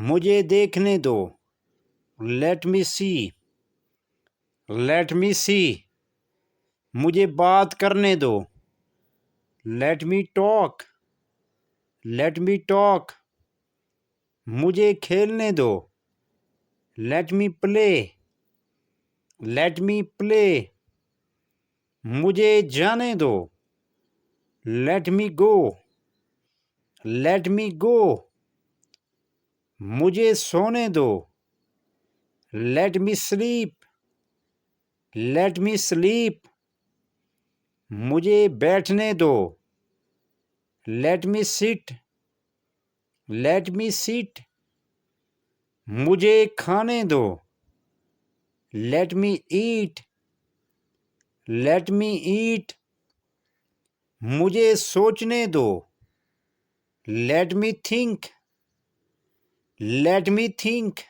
मुझे देखने दो। लेट मी सी। लेट मी सी। मुझे बात करने दो। Let me talk. Let me talk. मुझे खेलने दो। Let me play. Let me play. मुझे जाने दो। लेट मी गो। लेट मी गो। मुझे सोने दो। Let me sleep. Let me sleep. मुझे बैठने दो। Let me sit. Let me sit. मुझे खाने दो। लेट मी ईट। लेट मी ईट। मुझे सोचने दो। Let me think. Let me think.